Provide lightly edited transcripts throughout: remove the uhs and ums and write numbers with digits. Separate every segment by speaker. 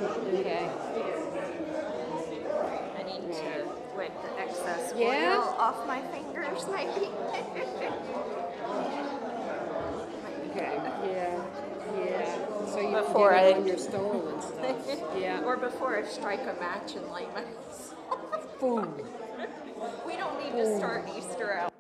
Speaker 1: Okay.
Speaker 2: I need to wipe the excess
Speaker 1: Yeah?
Speaker 2: oil off my fingers, maybe.
Speaker 1: Okay. Yeah. Yeah. So you don't
Speaker 2: Before
Speaker 1: get it
Speaker 2: I-
Speaker 1: on your stove and stuff. Yeah.
Speaker 2: Or before I strike a match and light myself.
Speaker 1: Boom.
Speaker 2: We don't need to start Easter out.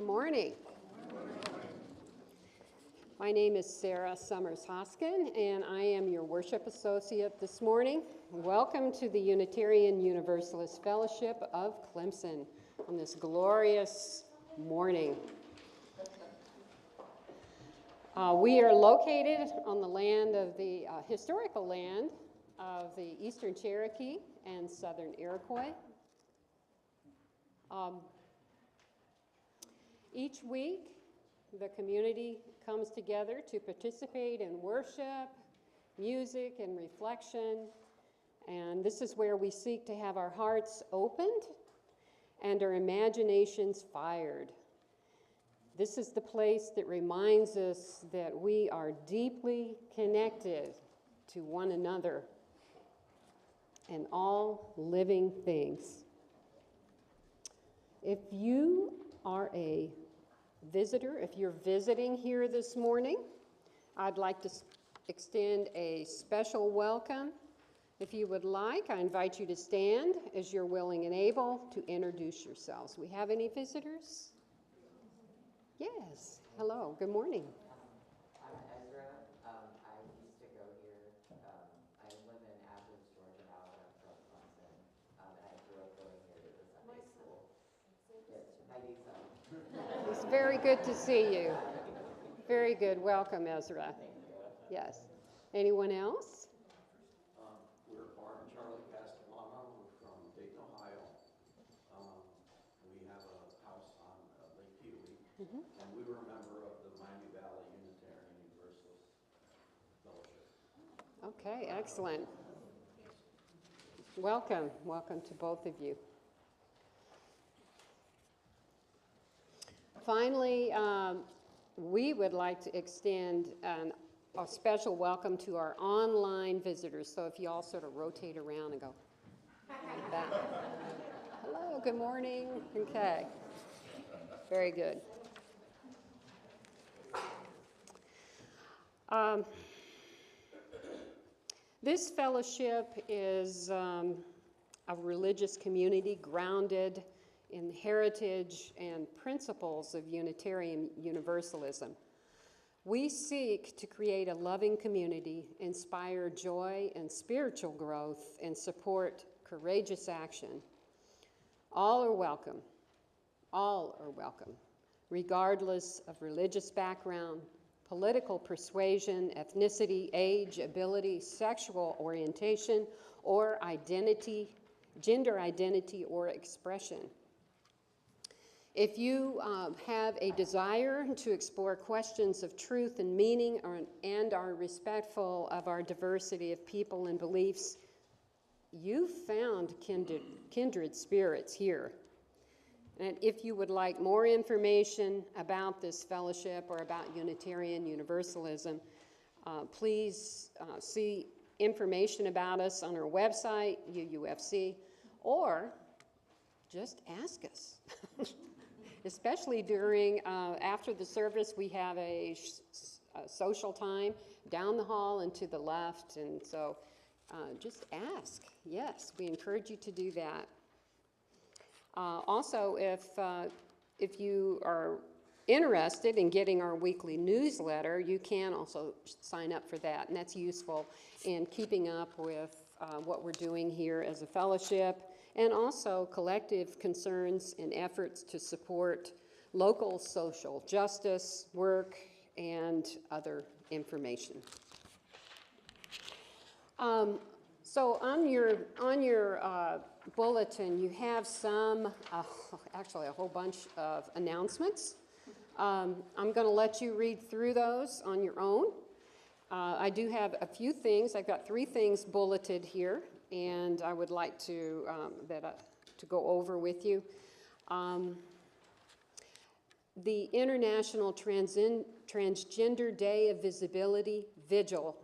Speaker 3: morning. My name is Sara Summers-Hoskin, and I am your worship associate this morning. Welcome to the Unitarian Universalist Fellowship of Clemson on this glorious morning. We are located on the land of the historical land of the Eastern Cherokee and Southern Iroquois. Each week, the community comes together to participate in worship, music, and reflection. And this is where we seek to have our hearts opened and our imaginations fired. This is the place that reminds us that we are deeply connected to one another and all living things. If you are a visitor, if you're visiting here this morning, I'd like to extend a special welcome. If you would like, I invite you to stand as you're willing and able to introduce yourselves. We have any visitors? Yes. Hello. Good morning.
Speaker 4: I'm Ezra. I used to go here. I live in Athens, Georgia now, and I'm from Clemson. And I grew up going here to the Sunday school. Yes, I do so.
Speaker 3: It's very good to see you. Very good. Welcome, Ezra. Yes. Anyone else?
Speaker 5: We're Bart and Charlie Castellano. We're from Dayton, Ohio. We have a house on Lake Hiebel, and we were a member of the Miami Valley Unitarian Universalist Fellowship.
Speaker 3: Okay, excellent. Welcome. Welcome to both of you. Finally, we would like to extend a special welcome to our online visitors. So if you all sort of rotate around and go back. Hello, good morning. Okay, very good. This fellowship is a religious community grounded in the heritage and principles of Unitarian Universalism. We seek to create a loving community, inspire joy and spiritual growth, and support courageous action. All are welcome. All are welcome, regardless of religious background, political persuasion, ethnicity, age, ability, sexual orientation, or identity, gender identity, or expression. If you have a desire to explore questions of truth and meaning and are respectful of our diversity of people and beliefs, you've found kindred spirits here. And if you would like more information about this fellowship or about Unitarian Universalism, please see information about us on our website, UUFC, or just ask us. Especially during, after the service, we have a social time down the hall and to the left, and so just ask. Yes, we encourage you to do that. Also, if you are interested in getting our weekly newsletter, you can also sign up for that, and that's useful in keeping up with what we're doing here as a fellowship, and also collective concerns and efforts to support local social justice work and other information. So on your bulletin, you have some, actually a whole bunch of announcements. I'm going to let you read through those on your own. I do have a few things. I've got 3 things bulleted here, and I would like to to go over with you. The International Transgender Day of Visibility Vigil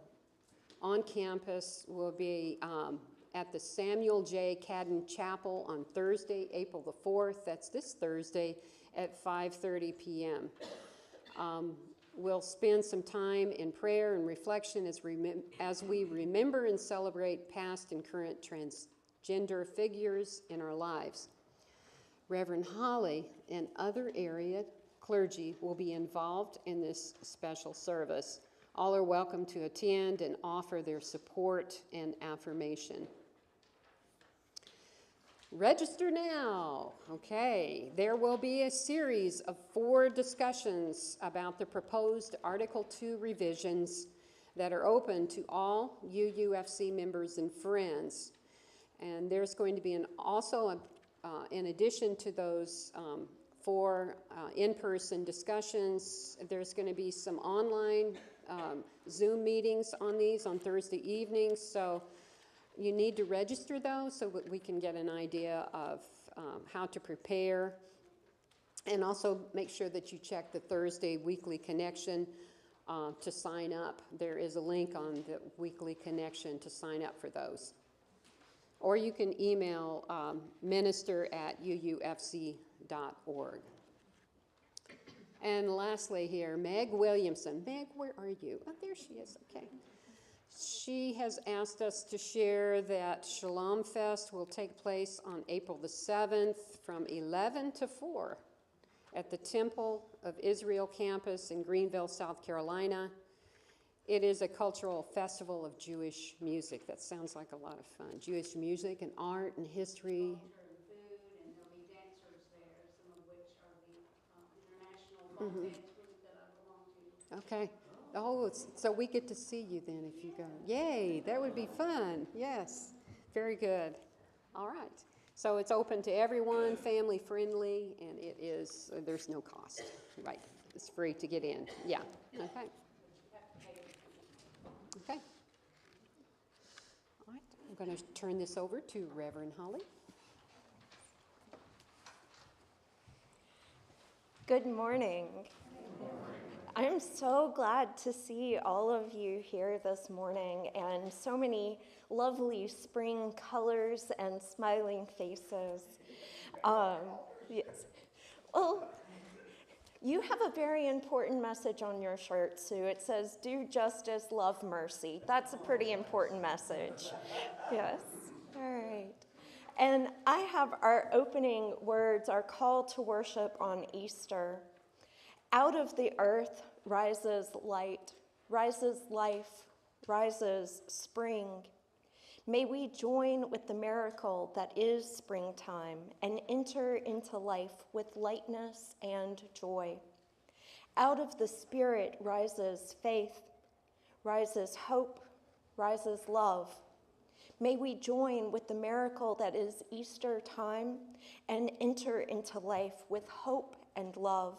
Speaker 3: on campus will be at the Samuel J. Cadden Chapel on Thursday, April the 4th. That's this Thursday at 5:30 p.m. We'll spend some time in prayer and reflection as we remember and celebrate past and current transgender figures in our lives. Reverend Holly and other area clergy will be involved in this special service. All are welcome to attend and offer their support and affirmation. Register now. Okay, there will be a series of 4 discussions about the proposed Article 2 revisions that are open to all UUFC members and friends. And there's going to be in addition to those 4 in-person discussions, there's going to be some online Zoom meetings on these on Thursday evenings. So you need to register those so that we can get an idea of how to prepare. And also make sure that you check the Thursday Weekly Connection to sign up. There is a link on the Weekly Connection to sign up for those. Or you can email minister@uufc.org. And lastly here, Meg Williamson. Meg, where are you? Oh, there she is. Okay. She has asked us to share that Shalom Fest will take place on April the 7th from 11 to 4 at the Temple of Israel campus in Greenville, South Carolina. It is a cultural festival of Jewish music. That sounds like a lot of fun. Jewish music and art and history.
Speaker 6: Culture and food, and there'll be dancers there, some of which are the international dance group that I belong to.
Speaker 3: Okay. Oh, so we get to see you then if you go. Yay, that would be fun. Yes, very good. All right. So it's open to everyone, family friendly, and it is, there's no cost, right? It's free to get in. Yeah, okay. Okay. All right, I'm going to turn this over to Reverend Holly.
Speaker 2: Good morning. I'm so glad to see all of you here this morning and so many lovely spring colors and smiling faces. Yes. Well, you have a very important message on your shirt, Sue. It says, do justice, love mercy. That's a pretty important message. Yes. All right. And I have our opening words, our call to worship on Easter. Out of the earth rises light, rises life, rises spring. May we join with the miracle that is springtime and enter into life with lightness and joy. Out of the Spirit rises faith, rises hope, rises love. May we join with the miracle that is Easter time and enter into life with hope and love.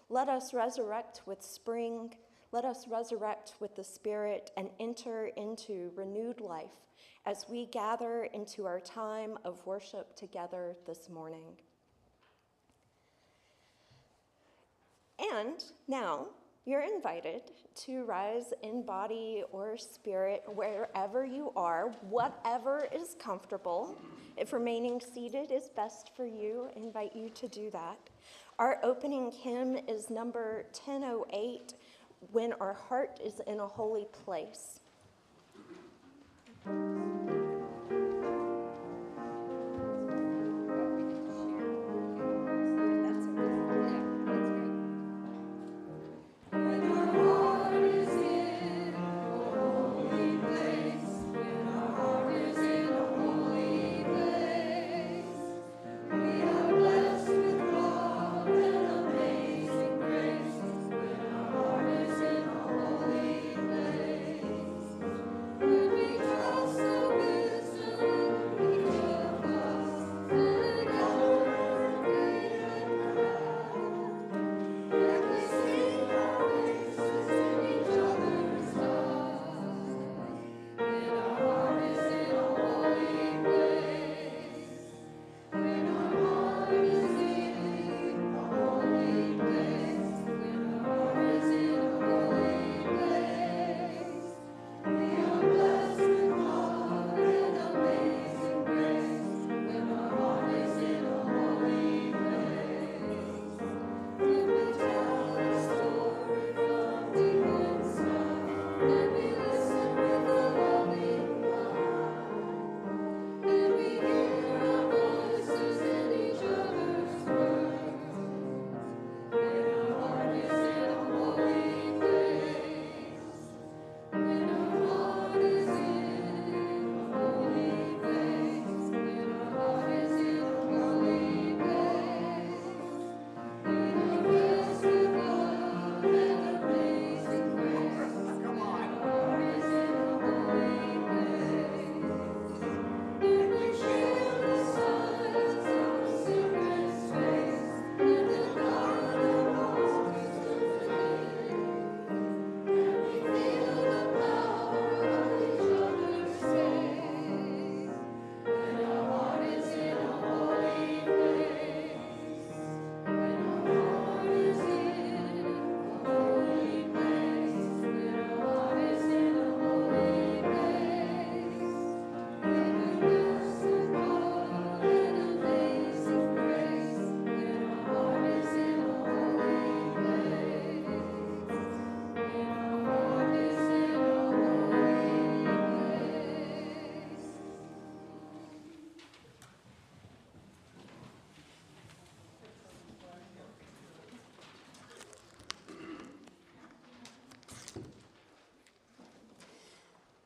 Speaker 2: Let us resurrect with spring. Let us resurrect with the Spirit and enter into renewed life as we gather into our time of worship together this morning. And now you're invited to rise in body or spirit wherever you are, whatever is comfortable. If remaining seated is best for you, I invite you to do that. Our opening hymn is number 1008, When Our Heart is in a Holy Place.
Speaker 7: When we trust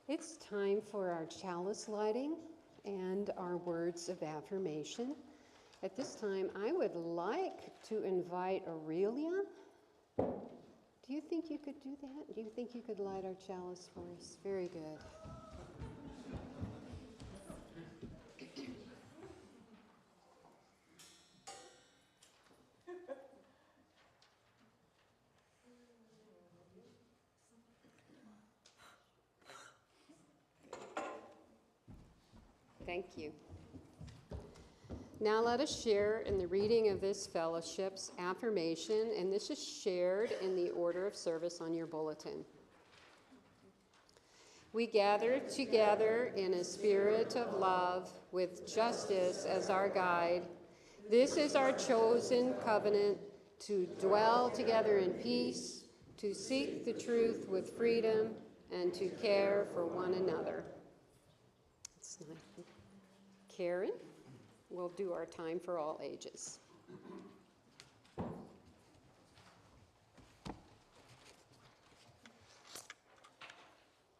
Speaker 3: It's time for our chalice lighting and our words of affirmation. At this time, I would like to invite Aurelia. Do you think you could do that? Do you think you could light our chalice for us? Very good. Thank you. Now let us share in the reading of this fellowship's affirmation, and this is shared in the order of service on your bulletin. We gather together in a spirit of love with justice as our guide. This is our chosen covenant to dwell together in peace, to seek the truth with freedom, and to care for one another. It's nice. Karen will do our time for all ages.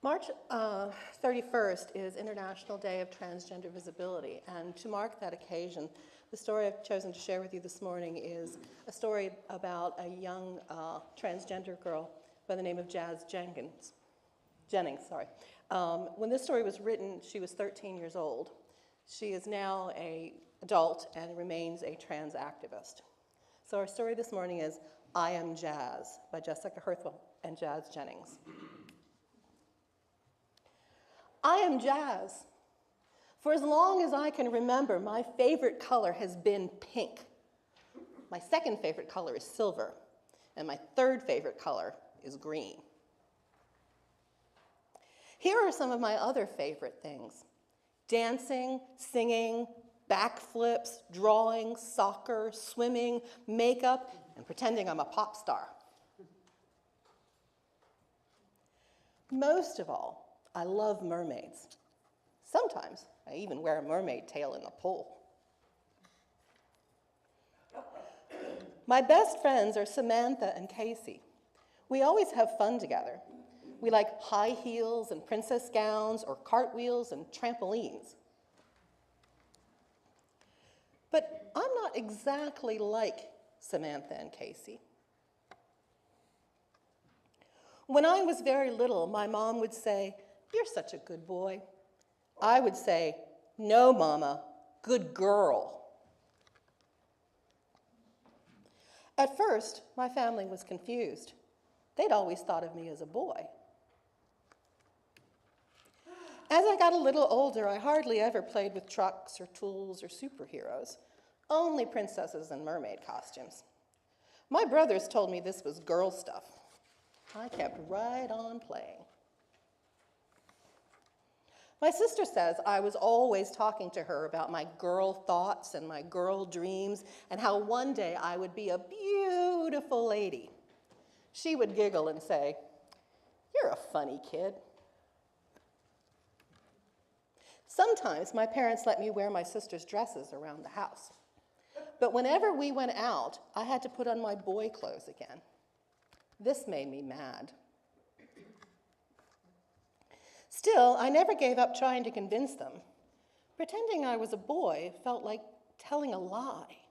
Speaker 7: March 31st is International Day of Transgender Visibility, and to mark that occasion, the story I've chosen to share with you this morning is a story about a young transgender girl by the name of Jazz Jennings. When this story was written, she was 13 years old. She is now an adult and remains a trans activist. So our story this morning is I Am Jazz by Jessica Herthwell and Jazz Jennings. I am Jazz. For as long as I can remember, my favorite color has been pink. My second favorite color is silver, and my third favorite color is green. Here are some of my other favorite things: dancing, singing, backflips, drawing, soccer, swimming, makeup, and pretending I'm a pop star. Most of all, I love mermaids. Sometimes I even wear a mermaid tail in the pool. My best friends are Samantha and Casey. We always have fun together. We like high heels and princess gowns, or cartwheels and trampolines. But I'm not exactly like Samantha and Casey. When I was very little, my mom would say, "You're such a good boy." I would say, "No, Mama, good girl." At first, my family was confused. They'd always thought of me as a boy. As I got a little older, I hardly ever played with trucks or tools or superheroes, only princesses and mermaid costumes. My brothers told me this was girl stuff. I kept right on playing. My sister says I was always talking to her about my girl thoughts and my girl dreams, and how one day I would be a beautiful lady. She would giggle and say, "You're a funny kid." Sometimes my parents let me wear my sister's dresses around the house. But whenever we went out, I had to put on my boy clothes again. This made me mad. Still, I never gave up trying to convince them. Pretending I was a boy felt like telling a lie.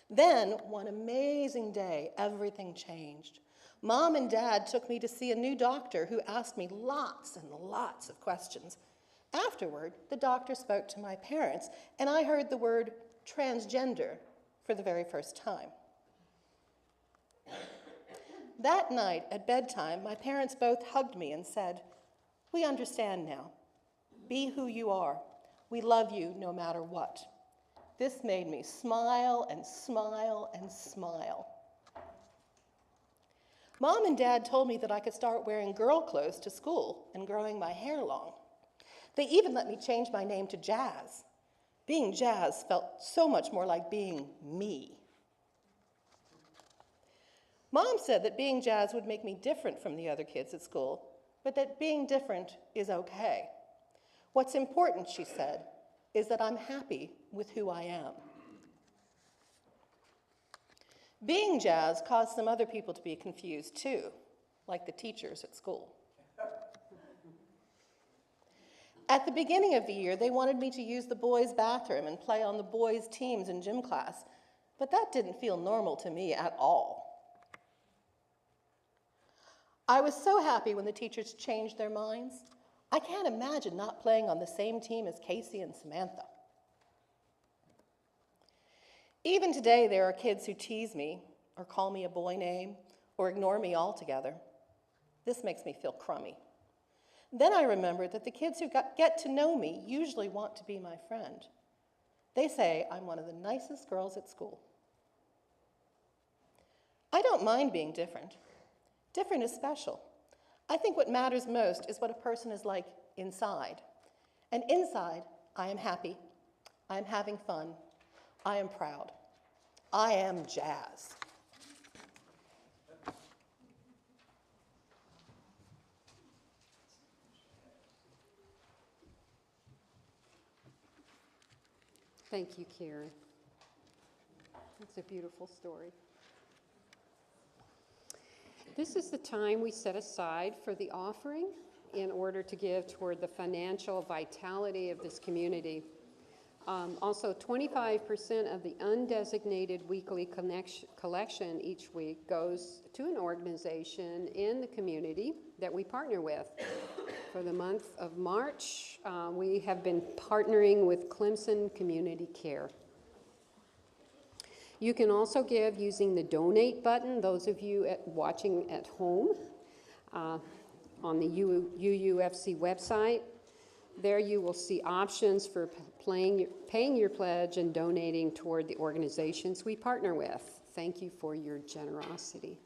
Speaker 7: Then, one amazing day, everything changed. Mom and Dad took me to see a new doctor who asked me lots and lots of questions. Afterward, the doctor spoke to my parents, and I heard the word transgender for the very first time. That night at bedtime, my parents both hugged me and said, "We understand now. Be who you are. We love you no matter what." This made me smile and smile and smile. Mom and Dad told me that I could start wearing girl clothes to school and growing my hair long. They even let me change my name to Jazz. Being Jazz felt so much more like being me. Mom said that being Jazz would make me different from the other kids at school, but that being different is okay. What's important, she said, is that I'm happy with who I am. Being Jazz caused some other people to be confused too, like the teachers at school. At the beginning of the year, they wanted me to use the boys' bathroom and play on the boys' teams in gym class, but that didn't feel normal to me at all. I was so happy when the teachers changed their minds. I can't imagine not playing on the same team as Casey and Samantha. Even today, there are kids who tease me or call me a boy name or ignore me altogether. This makes me feel crummy. Then I remembered that the kids who get to know me usually want to be my friend. They say I'm one of the nicest girls at school. I don't mind being different. Different is special. I think what matters most is what a person is like inside. And inside, I am happy. I am having fun. I am proud. I am jazz.
Speaker 3: Thank you, Karen. That's a beautiful story. This is the time we set aside for the offering in order to give toward the financial vitality of this community. Also, 25% of the undesignated weekly collection each week goes to an organization in the community that we partner with. For the month of March, we have been partnering with Clemson Community Care. You can also give using the donate button, those of you watching at home, on the UUFC website. There you will see options for paying your pledge and donating toward the organizations we partner with. Thank you for your generosity.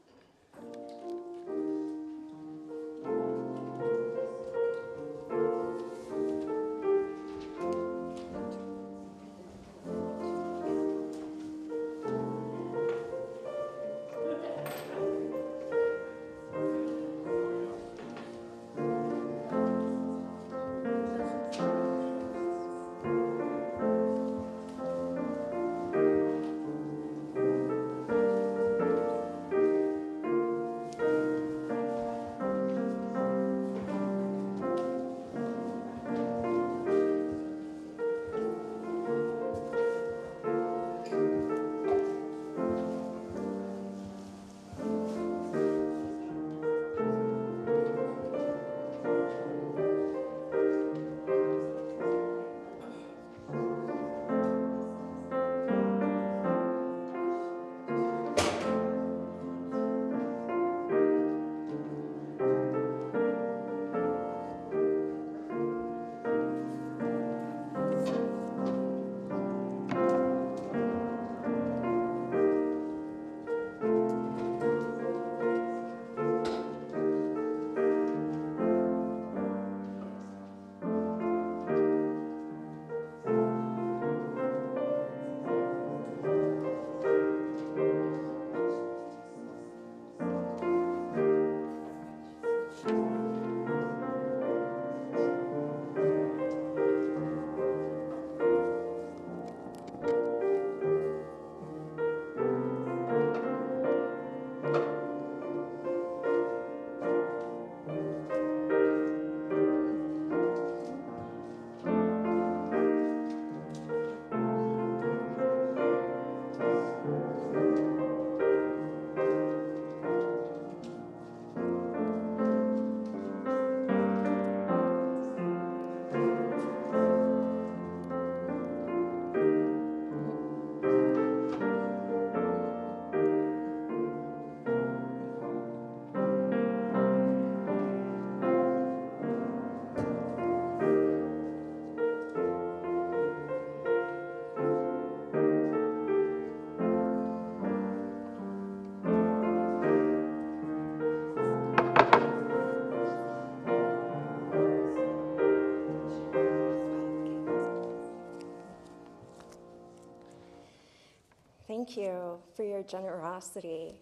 Speaker 2: Thank you for your generosity.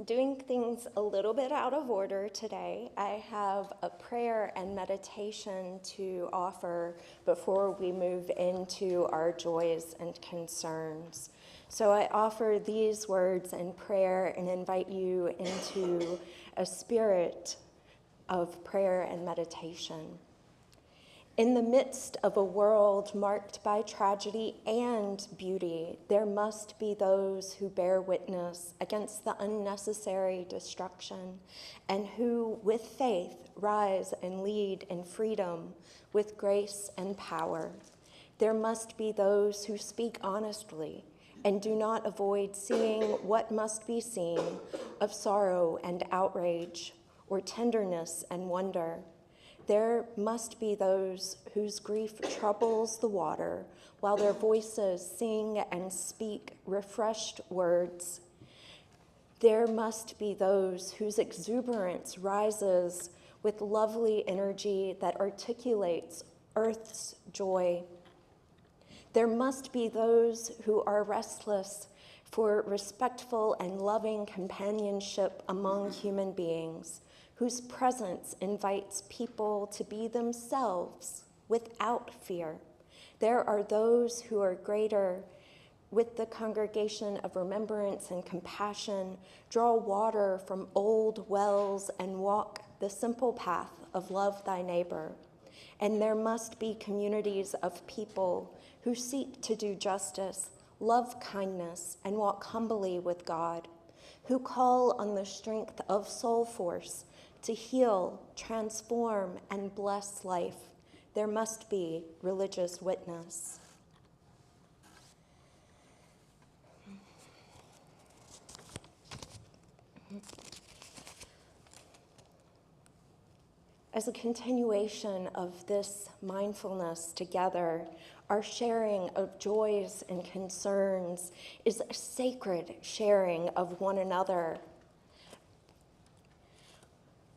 Speaker 2: Doing things a little bit out of order today. I have a prayer and meditation to offer before we move into our joys and concerns. So I offer these words in prayer and invite you into a spirit of prayer and meditation. In the midst of a world marked by tragedy and beauty, there must be those who bear witness against the unnecessary destruction and who, with faith, rise and lead in freedom with grace and power. There must be those who speak honestly and do not avoid seeing what must be seen of sorrow and outrage, or tenderness and wonder. There must be those whose grief troubles the water while their voices sing and speak refreshed words. There must be those whose exuberance rises with lovely energy that articulates earth's joy. There must be those who are restless for respectful and loving companionship among human beings, whose presence invites people to be themselves without fear. There are those who are greater with the congregation of remembrance and compassion, draw water from old wells and walk the simple path of love thy neighbor. And there must be communities of people who seek to do justice, love kindness, and walk humbly with God, who call on the strength of soul force to heal, transform, and bless life. There must be religious witness. As a continuation of this mindfulness together, our sharing of joys and concerns is a sacred sharing of one another.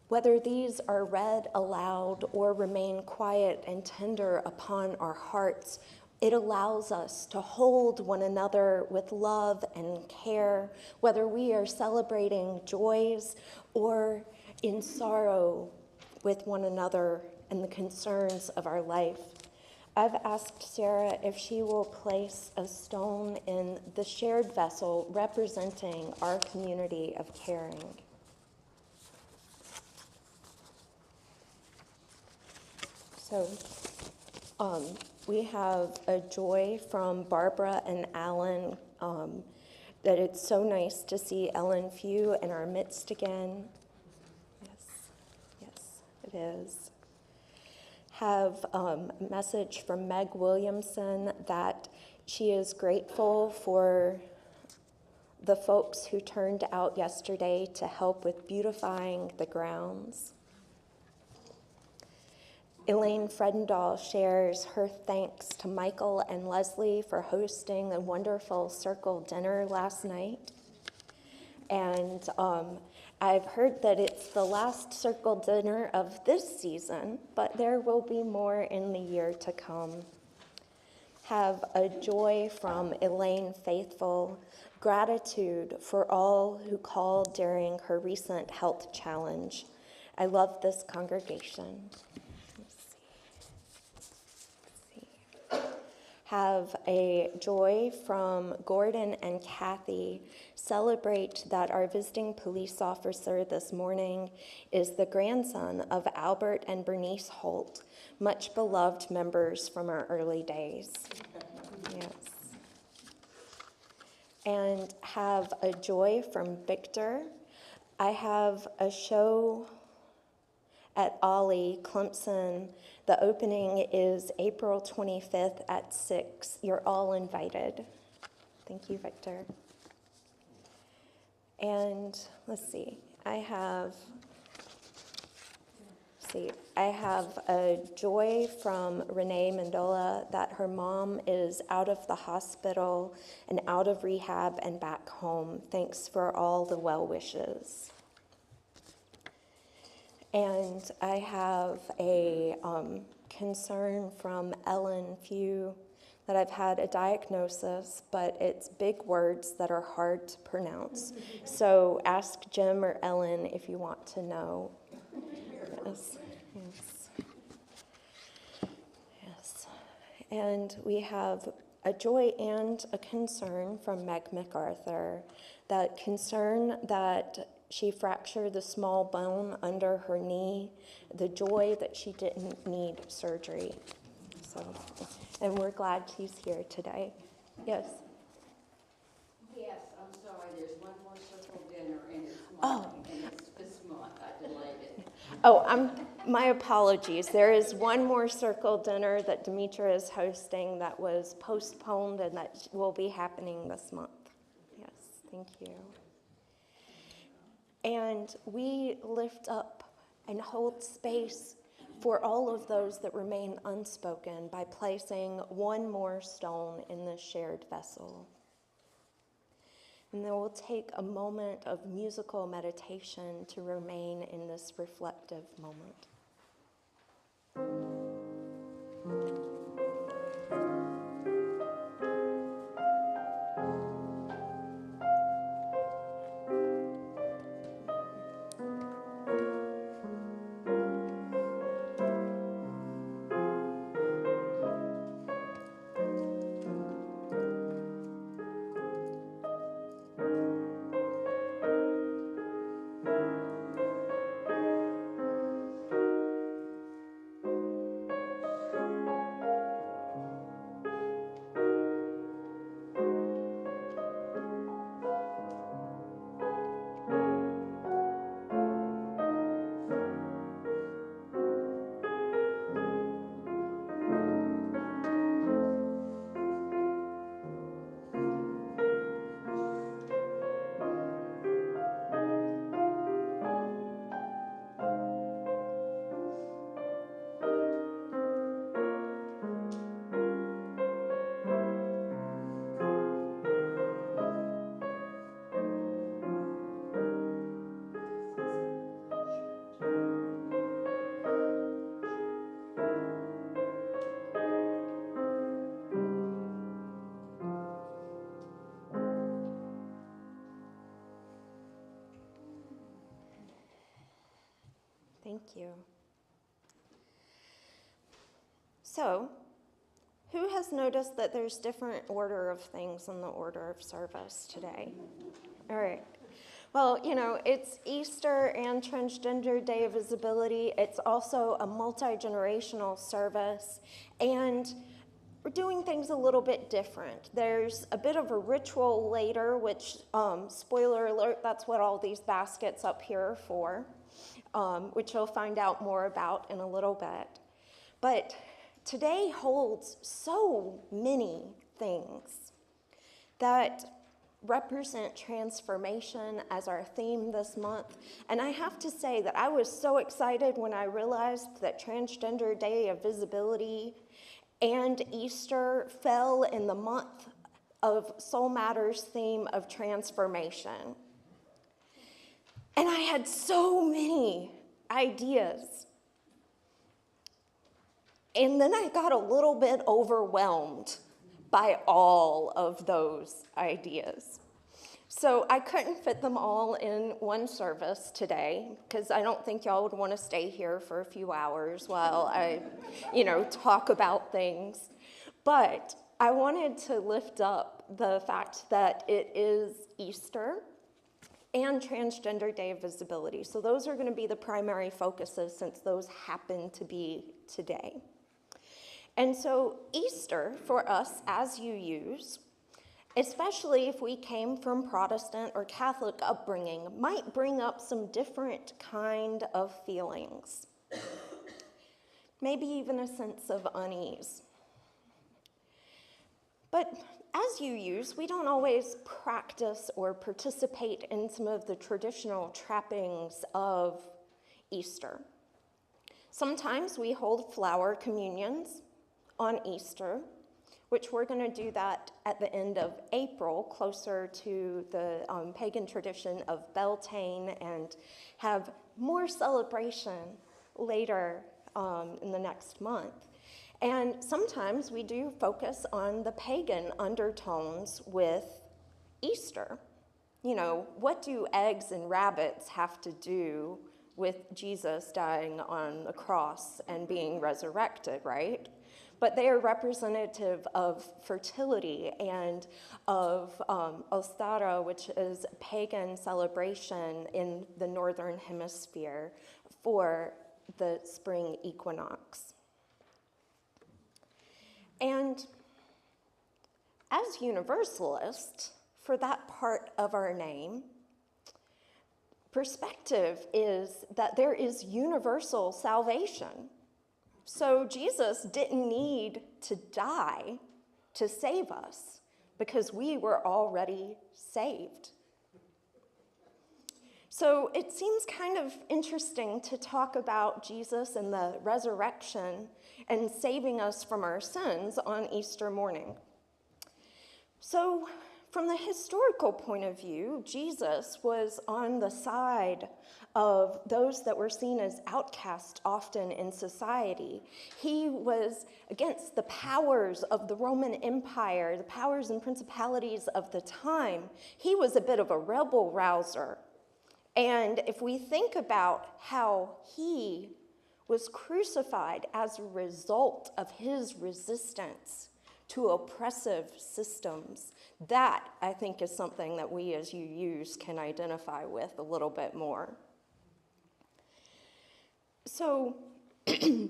Speaker 2: Whether these are read aloud or remain quiet and tender upon our hearts, it allows us to hold one another with love and care, whether we are celebrating joys or in sorrow with one another and the concerns of our life. I've asked Sara if she will place a stone in the shared vessel representing our community of caring. So we have a joy from Barbara and Alan that it's so nice to see Ellen Few in our midst again. Yes, it is. Have a message from Meg Williamson that she is grateful for the folks who turned out yesterday to help with beautifying the grounds. Elaine Fredendall shares her thanks to Michael and Leslie for hosting a wonderful circle dinner last night. And I've heard that it's the last circle dinner of this season, but there will be more in the year to come. Have a joy from Elaine Faithful, gratitude for all who called during her recent health challenge. I love this congregation. Have a joy from Gordon and Kathy. Celebrate that our visiting police officer this morning is the grandson of Albert and Bernice Holt, much beloved members from our early days. Yes. And have a joy from Victor. I have a show at Ollie, Clemson. The opening is April 25th at 6. You're all invited. Thank you, Victor. And let's see, I have a joy from Renee Mendola that her mom is out of the hospital and out of rehab and back home. Thanks for all the well wishes. And I have a concern from Ellen Few that I've had a diagnosis, but it's big words that are hard to pronounce. So ask Jim or Ellen if you want to know. Yes, yes. Yes. And we have a joy and a concern from Meg MacArthur. That concern that she fractured the small bone under her knee, the joy that she didn't need surgery. So, and we're glad she's here today. Yes?
Speaker 8: Yes, I'm sorry, there's one more circle dinner and it's Monday, and it's this month, I delayed it.
Speaker 2: Oh, my apologies. There is one more circle dinner that Demetra is hosting that was postponed and that will be happening this month. Yes, thank you. And we lift up and hold space for all of those that remain unspoken by placing one more stone in this shared vessel. And then we'll take a moment of musical meditation to remain in this reflective moment. Thank you. So, who has noticed that there's different order of things in the order of service today? All right. Well, it's Easter and Transgender Day of Visibility. It's also a multi-generational service, and we're doing things a little bit different. There's a bit of a ritual later, which, spoiler alert, that's what all these baskets up here are for. Which you'll find out more about in a little bit. But today holds so many things that represent transformation as our theme this month. And I have to say that I was so excited when I realized that Transgender Day of Visibility and Easter fell in the month of Soul Matters theme of transformation. And I had so many ideas. And then I got a little bit overwhelmed by all of those ideas. So I couldn't fit them all in one service today, because I don't think y'all would want to stay here for a few hours while I, talk about things. But I wanted to lift up the fact that it is Easter and Transgender Day of Visibility. So those are going to be the primary focuses since those happen to be today. And so Easter for us as UUs, especially if we came from Protestant or Catholic upbringing, might bring up some different kind of feelings. Maybe even a sense of unease. But as UUs, we don't always practice or participate in some of the traditional trappings of Easter. Sometimes we hold flower communions on Easter, which we're going to do that at the end of April, closer to the pagan tradition of Beltane, and have more celebration later in the next month. And sometimes we do focus on the pagan undertones with Easter. What do eggs and rabbits have to do with Jesus dying on the cross and being resurrected, right? but they are representative of fertility and of Sara, which is a pagan celebration in the northern hemisphere for the spring equinox. And as Universalist, for that part of our name, perspective is that there is universal salvation. So Jesus didn't need to die to save us because we were already saved. So it seems kind of interesting to talk about Jesus and the resurrection and saving us from our sins on Easter morning. So from the historical point of view, Jesus was on the side of those that were seen as outcast often in society. He was against the powers of the Roman Empire, the powers and principalities of the time. He was a bit of a rebel rouser. And if we think about how he was crucified as a result of his resistance to oppressive systems, that, I think, is something that we as UUs can identify with a little bit more. So, I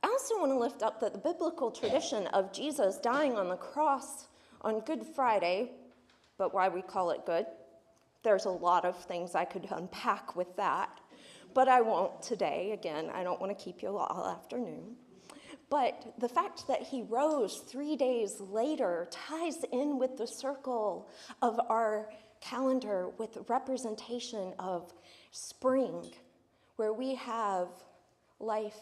Speaker 2: also want to lift up that the biblical tradition of Jesus dying on the cross on Good Friday, but why we call it good, there's a lot of things I could unpack with that, but I won't today. Again, I don't want to keep you all afternoon. But the fact that he rose 3 days later ties in with the circle of our calendar with representation of spring, where we have life,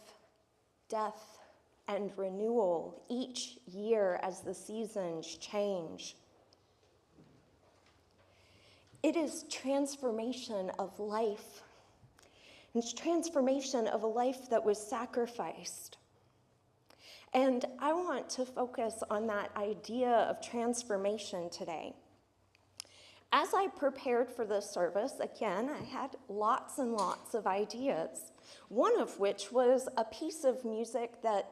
Speaker 2: death, and renewal each year as the seasons change. It is transformation of life. It's transformation of a life that was sacrificed. And I want to focus on that idea of transformation today. As I prepared for this service, again, I had lots and lots of ideas, one of which was a piece of music that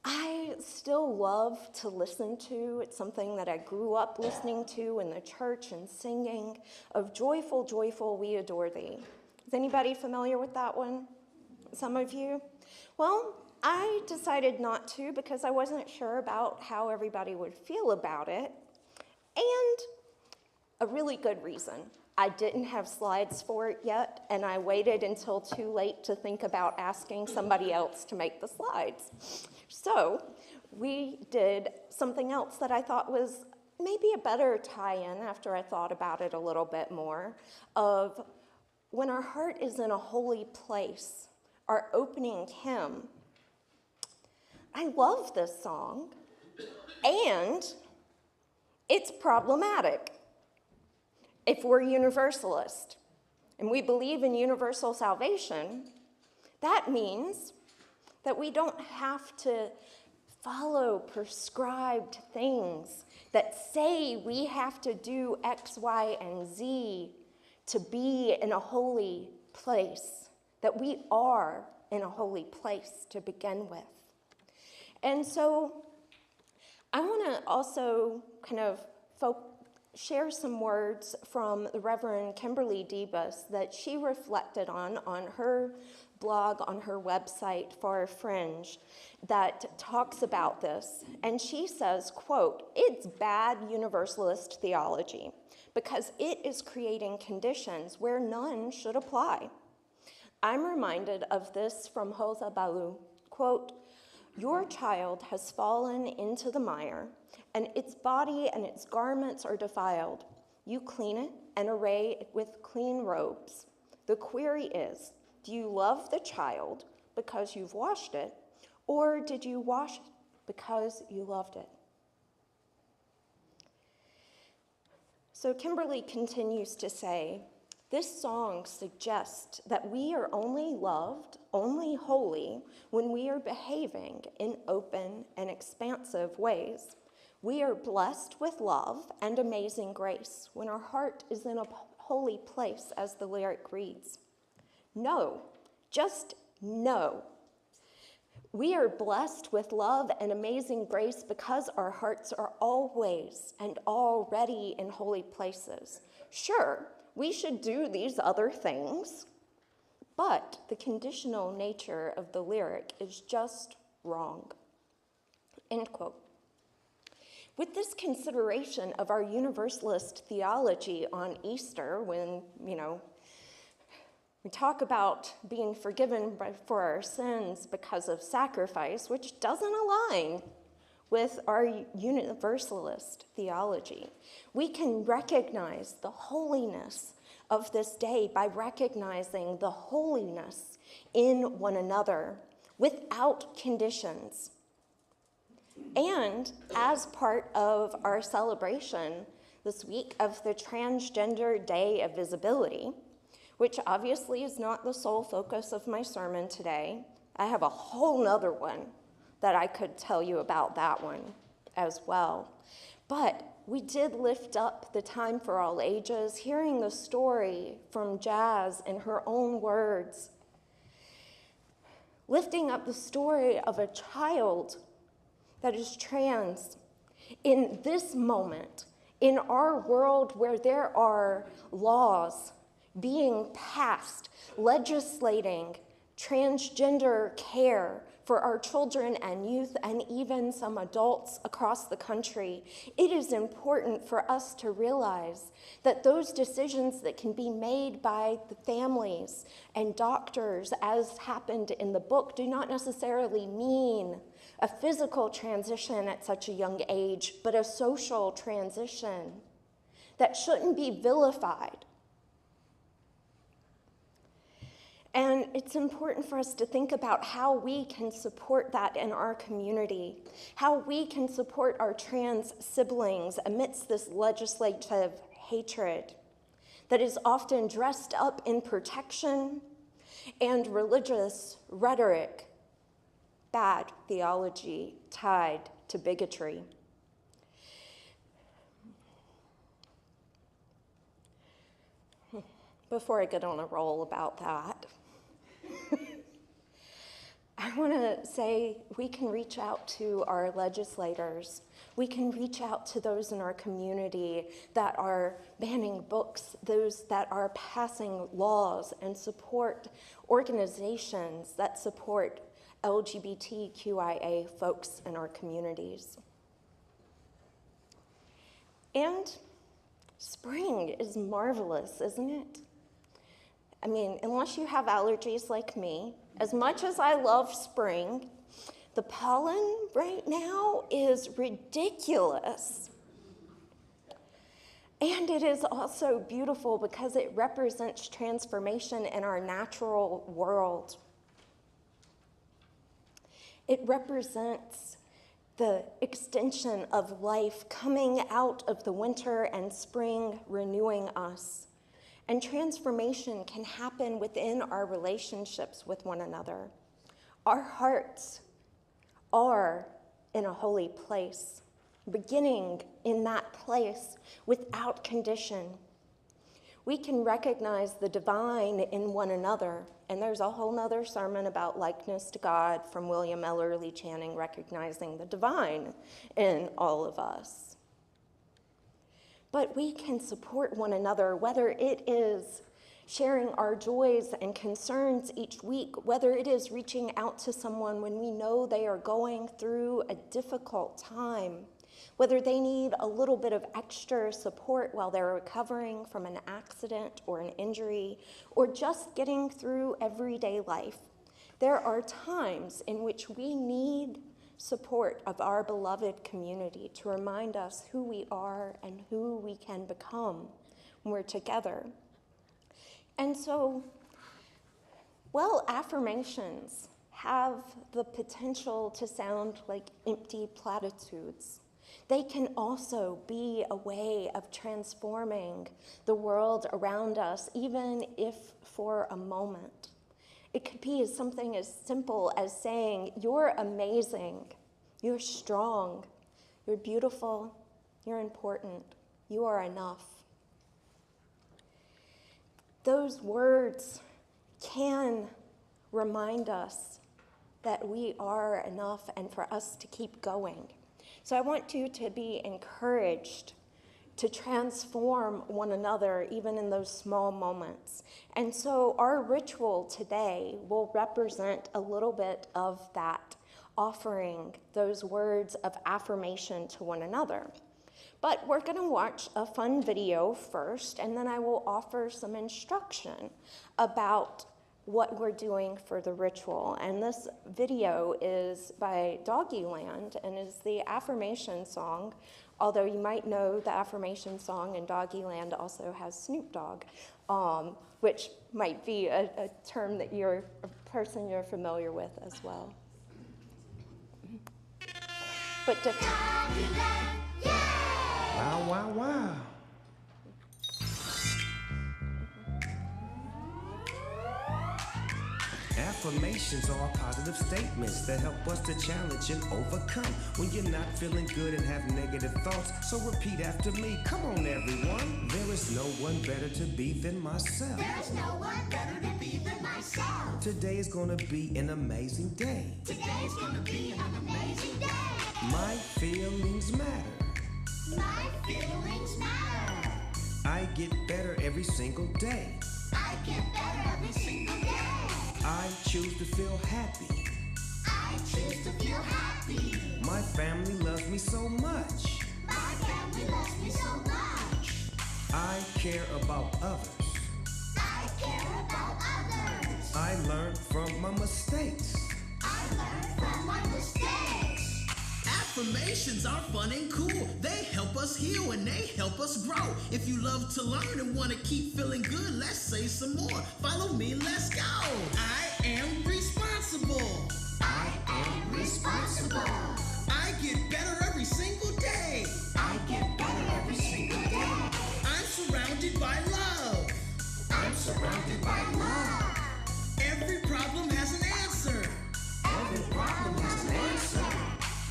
Speaker 2: I still love to listen to. It's something that I grew up listening to in the church and singing, of Joyful, Joyful, We Adore Thee. Is anybody familiar with that one? Some of you? Well, I decided not to because I wasn't sure about how everybody would feel about it, and a really good reason. I didn't have slides for it yet, and I waited until too late to think about asking somebody else to make the slides. So we did something else that I thought was maybe a better tie-in after I thought about it a little bit more, of when our heart is in a holy place, our opening hymn. I love this song, and it's problematic. If we're Universalist and we believe in universal salvation, that means that we don't have to follow prescribed things that say we have to do X, Y, and Z to be in a holy place, that we are in a holy place to begin with. And so I want to also kind of share some words from the Reverend Kimberly Debus that she reflected on her blog, on her website, Far Fringe, that talks about this. And she says, quote, "It's bad Universalist theology because it is creating conditions where none should apply. I'm reminded of this from Hosa Balu, quote, your child has fallen into the mire, and its body and its garments are defiled. You clean it and array it with clean robes. The query is, do you love the child because you've washed it, or did you wash it because you loved it?" So Kimberly continues to say, this song suggests that we are only loved, only holy, when we are behaving in open and expansive ways. We are blessed with love and amazing grace when our heart is in a holy place, as the lyric reads. No, just no. We are blessed with love and amazing grace because our hearts are always and already in holy places. Sure, we should do these other things, but the conditional nature of the lyric is just wrong. End quote. With this consideration of our Universalist theology on Easter, when, we talk about being forgiven for our sins because of sacrifice, which doesn't align with our Universalist theology. We can recognize the holiness of this day by recognizing the holiness in one another without conditions. And as part of our celebration this week of the Transgender Day of Visibility, which obviously is not the sole focus of my sermon today, I have a whole nother one that I could tell you about that one as well. But we did lift up the Time for All Ages, hearing the story from Jazz in her own words, lifting up the story of a child that is trans in this moment, in our world where there are laws being passed, legislating transgender care for our children and youth and even some adults across the country. It is important for us to realize that those decisions that can be made by the families and doctors, as happened in the book, do not necessarily mean a physical transition at such a young age, but a social transition that shouldn't be vilified. And it's important for us to think about how we can support that in our community, how we can support our trans siblings amidst this legislative hatred that is often dressed up in protection and religious rhetoric, bad theology tied to bigotry. Before I get on a roll about that, I want to say we can reach out to our legislators. We can reach out to those in our community that are banning books, those that are passing laws, and support organizations that support LGBTQIA folks in our communities. And spring is marvelous, isn't it? I mean, unless you have allergies like me, as much as I love spring, the pollen right now is ridiculous. And it is also beautiful because it represents transformation in our natural world. It represents the extension of life coming out of the winter and spring, renewing us. And transformation can happen within our relationships with one another. Our hearts are in a holy place, beginning in that place without condition. We can recognize the divine in one another, and there's a whole nother sermon about likeness to God from William Ellery Channing, recognizing the divine in all of us. But we can support one another, whether it is sharing our joys and concerns each week, whether it is reaching out to someone when we know they are going through a difficult time, whether they need a little bit of extra support while they're recovering from an accident or an injury, or just getting through everyday life. There are times in which we need support of our beloved community to remind us who we are and who we can become when we're together. And so, well, affirmations have the potential to sound like empty platitudes. They can also be a way of transforming the world around us, even if for a moment. It could be something as simple as saying, you're amazing, you're strong, you're beautiful, you're important, you are enough. Those words can remind us that we are enough and for us to keep going. So I want you to be encouraged to transform one another even in those small moments. And so our ritual today will represent a little bit of that, offering those words of affirmation to one another. But we're going to watch a fun video first, and then I will offer some instruction about what we're doing for the ritual. And this video is by Doggyland and is the affirmation song, although you might know the affirmation song in Doggyland also has Snoop Dogg, which might be a term that a person you're familiar with as well. But different.
Speaker 9: Wow, wow, wow. Affirmations are positive statements that help us to challenge and overcome when you're not feeling good and have negative thoughts. So repeat after me. Come on, everyone. There is no one better to be than myself.
Speaker 10: There's no one better to be than myself.
Speaker 9: Today is gonna be an amazing day.
Speaker 10: Today's gonna be an amazing day.
Speaker 9: My feelings matter.
Speaker 10: My feelings matter.
Speaker 9: I get better every single day.
Speaker 10: I get better every single day.
Speaker 9: I choose to feel happy.
Speaker 10: I choose to feel happy.
Speaker 9: My family loves me so much.
Speaker 10: My family loves me so much.
Speaker 9: I care about others.
Speaker 10: I care about others.
Speaker 9: I learn from my mistakes.
Speaker 10: I learn from my mistakes.
Speaker 11: Affirmations are fun and cool. They help us heal and they help us grow. If you love to learn and want to keep feeling good, let's say some more. Follow me, let's go. I am responsible.
Speaker 10: I am responsible.
Speaker 11: I get better every single day.
Speaker 10: I get better every single day.
Speaker 11: I'm surrounded by love.
Speaker 10: I'm surrounded by love.
Speaker 11: Every problem has an answer.
Speaker 10: Every problem has an answer.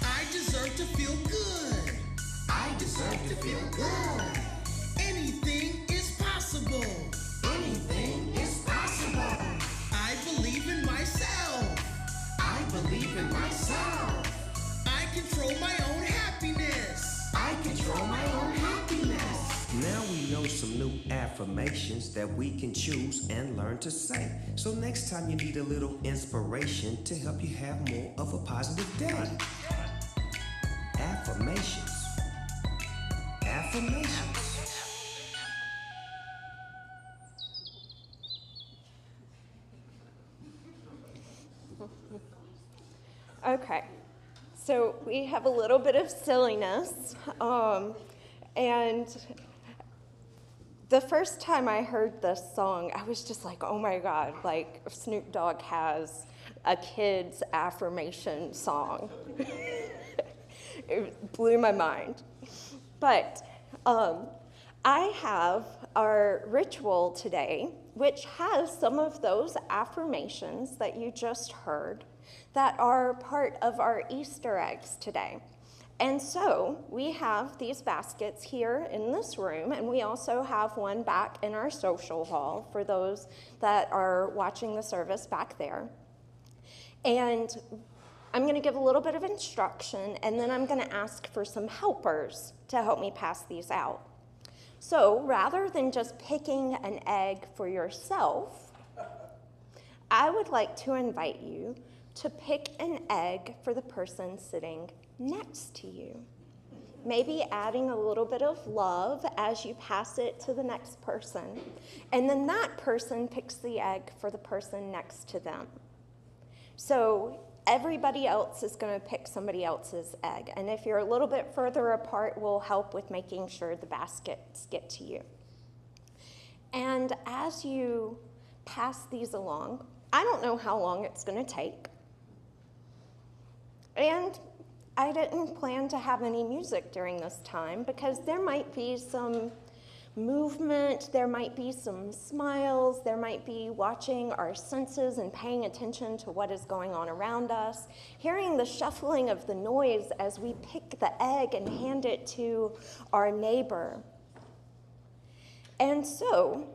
Speaker 11: I deserve to feel good.
Speaker 10: I deserve to feel good.
Speaker 11: Anything is possible.
Speaker 10: Anything is possible.
Speaker 11: I believe in myself.
Speaker 10: I believe in myself.
Speaker 11: I control my own happiness.
Speaker 10: I control my own happiness.
Speaker 9: Now we know some new affirmations that we can choose and learn to say. So next time you need a little inspiration to help you have more of a positive day. Affirmations. Affirmations.
Speaker 2: Okay, so we have a little bit of silliness, and the first time I heard this song, I was just like, oh my God, like Snoop Dogg has a kid's affirmation song. It blew my mind. But I have our ritual today, which has some of those affirmations that you just heard that are part of our Easter eggs today. And so we have these baskets here in this room, and we also have one back in our social hall for those that are watching the service back there. And I'm going to give a little bit of instruction, and then I'm going to ask for some helpers to help me pass these out. So rather than just picking an egg for yourself, I would like to invite you to pick an egg for the person sitting next to you. Maybe adding a little bit of love as you pass it to the next person. And then that person picks the egg for the person next to them. So everybody else is going to pick somebody else's egg. And if you're a little bit further apart, we'll help with making sure the baskets get to you. And as you pass these along, I don't know how long it's going to take. And I didn't plan to have any music during this time because there might be some movement, there might be some smiles, there might be watching our senses and paying attention to what is going on around us, hearing the shuffling of the noise as we pick the egg and hand it to our neighbor. And so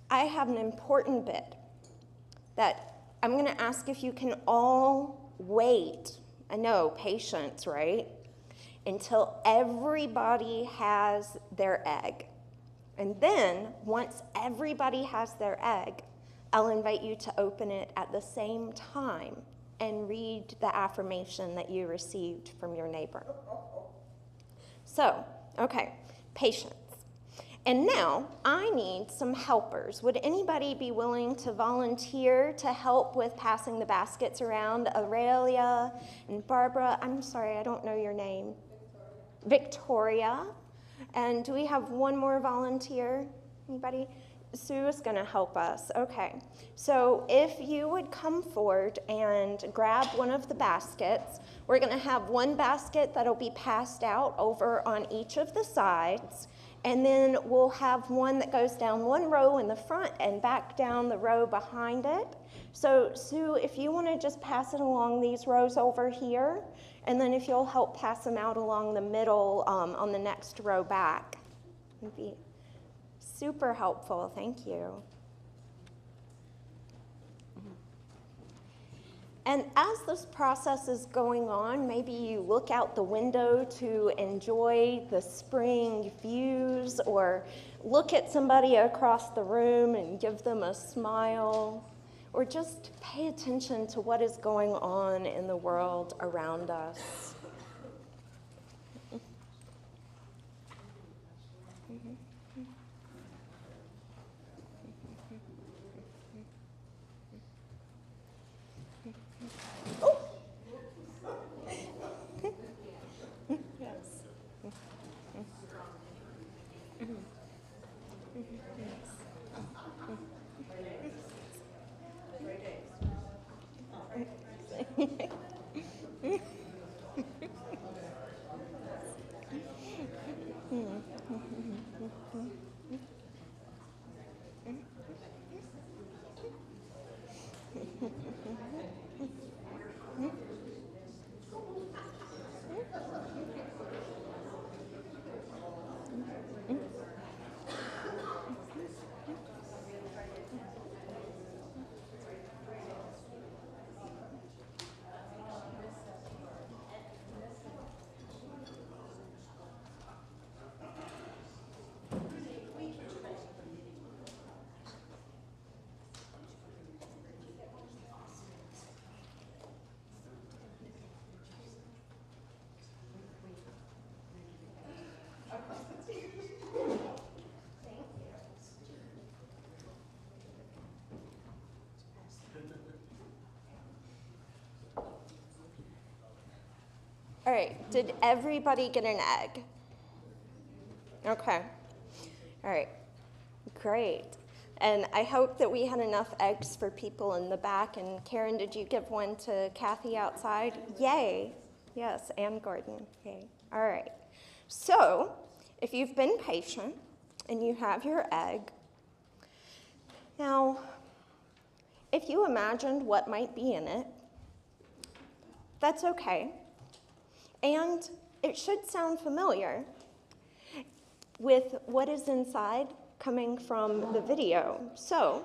Speaker 2: I have an important bit that I'm going to ask if you can all wait, I know, patience, right? Until everybody has their egg. And then, once everybody has their egg, I'll invite you to open it at the same time and read the affirmation that you received from your neighbor. So, okay, patience. And now, I need some helpers. Would anybody be willing to volunteer to help with passing the baskets around? Aurelia and Barbara, I'm sorry, I don't know your name. Victoria. And do we have one more volunteer? Anybody? Sue is going to help us. Okay. So if you would come forward and grab one of the baskets, we're going to have one basket that'll be passed out over on each of the sides. And then we'll have one that goes down one row in the front and back down the row behind it. So Sue, if you want to just pass it along these rows over here, and then if you'll help pass them out along the middle on the next row back. It'd be super helpful, thank you. And as this process is going on, maybe you look out the window to enjoy the spring views, or look at somebody across the room and give them a smile, or just pay attention to what is going on in the world around us. All right, did everybody get an egg? Okay. All right, great. And I hope that we had enough eggs for people in the back. And Karen, did you give one to Kathy outside? Yay. Yes, and Gordon. Yay. All right. So if you've been patient and you have your egg, now, if you imagined what might be in it, that's okay. And it should sound familiar with what is inside coming from the video. So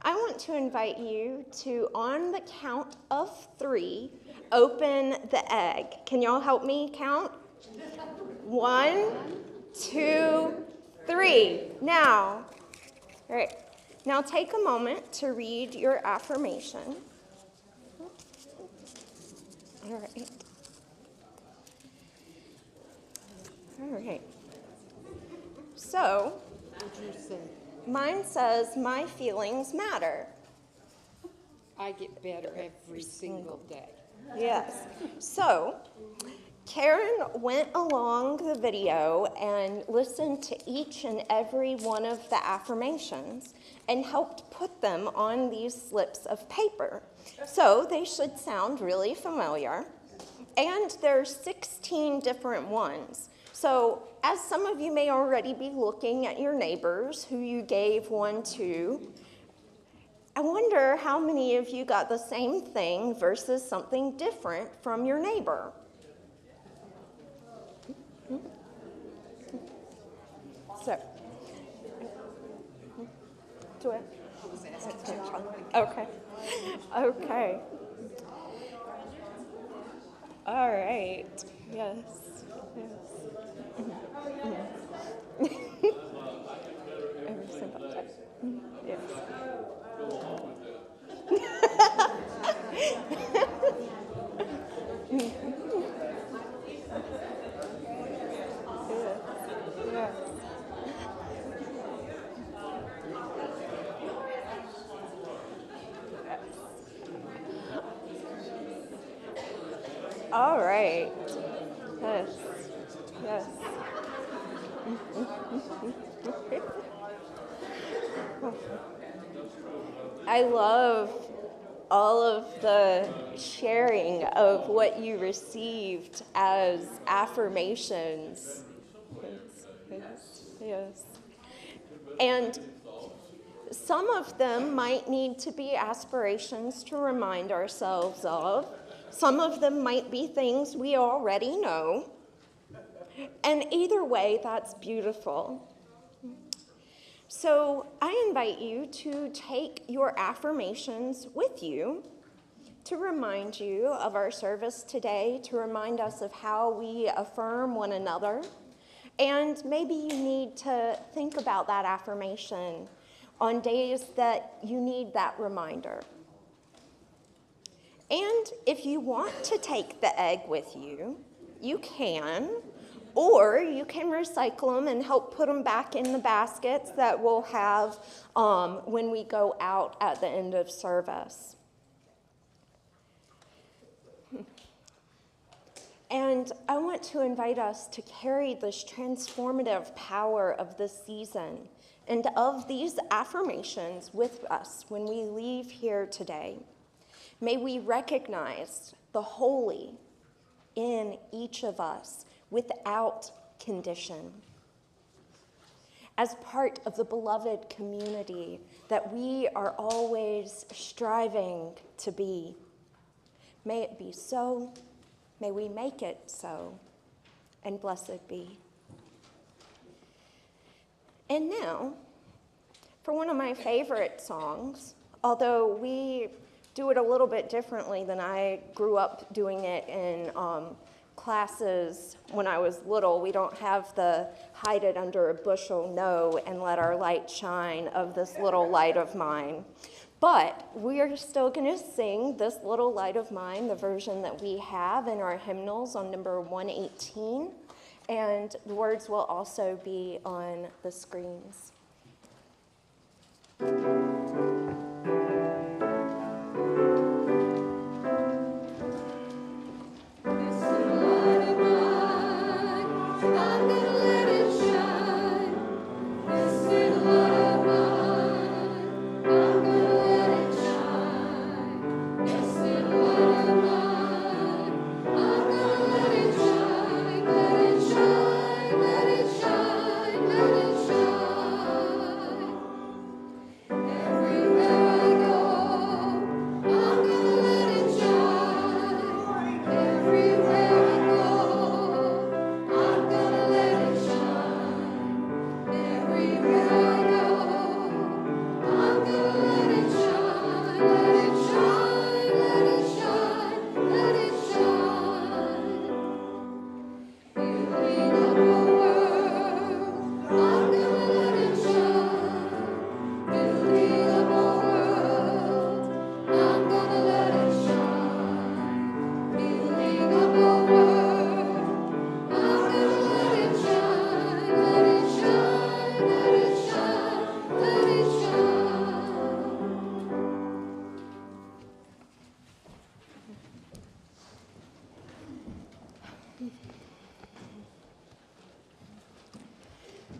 Speaker 2: I want to invite you to, on the count of 3, open the egg. Can y'all help me count? 1, 2, 3. Now, all right. Now take a moment to read your affirmation. All right. All right. So, mine says, my feelings matter.
Speaker 3: I get better every single day.
Speaker 2: Yes. So, Karen went along the video and listened to each and every one of the affirmations and helped put them on these slips of paper. So they should sound really familiar. And there's 16 different ones. So as some of you may already be looking at your neighbors who you gave one to, I wonder how many of you got the same thing versus something different from your neighbor. So, do it. Okay. Okay. All right. Yes. Every single time. Yes. Yes. All right. Yes. Yes. I love all of the sharing of what you received as affirmations. Yes. And some of them might need to be aspirations to remind ourselves of. Some of them might be things we already know. And either way, that's beautiful. So I invite you to take your affirmations with you to remind you of our service today, to remind us of how we affirm one another. And maybe you need to think about that affirmation on days that you need that reminder. And if you want to take the egg with you, you can, or you can recycle them and help put them back in the baskets that we'll have when we go out at the end of service. And I want to invite us to carry this transformative power of this season and of these affirmations with us when we leave here today. May we recognize the holy in each of us without condition, as part of the beloved community that we are always striving to be. May it be so. May we make it so, and blessed be. And now, for one of my favorite songs, although we do it a little bit differently than I grew up doing it in classes when I was little. We don't have the hide it under a bushel, no, and let our light shine of this little light of mine. But we are still going to sing This Little Light of Mine, the version that we have in our hymnals on number 118. And the words will also be on the screens.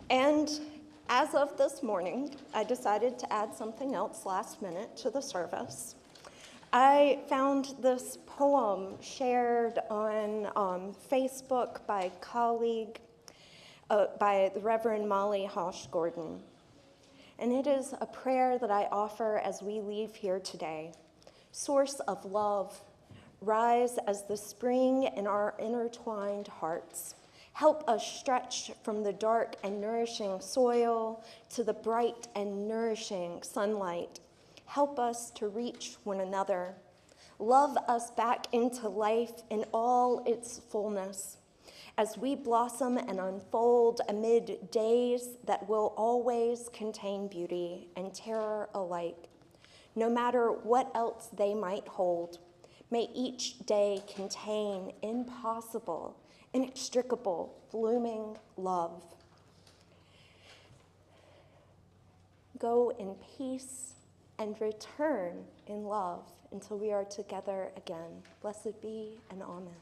Speaker 2: And as of this morning, I decided to add something else last minute to the service. I found this poem shared on Facebook by a colleague, by the Reverend Molly Hosh-Gordon. And it is a prayer that I offer as we leave here today. Source of love, rise as the spring in our intertwined hearts. Help us stretch from the dark and nourishing soil to the bright and nourishing sunlight. Help us to reach one another. Love us back into life in all its fullness, as we blossom and unfold amid days that will always contain beauty and terror alike. No matter what else they might hold, may each day contain impossible, inextricable, blooming love. Go in peace and return in love until we are together again. Blessed be and amen.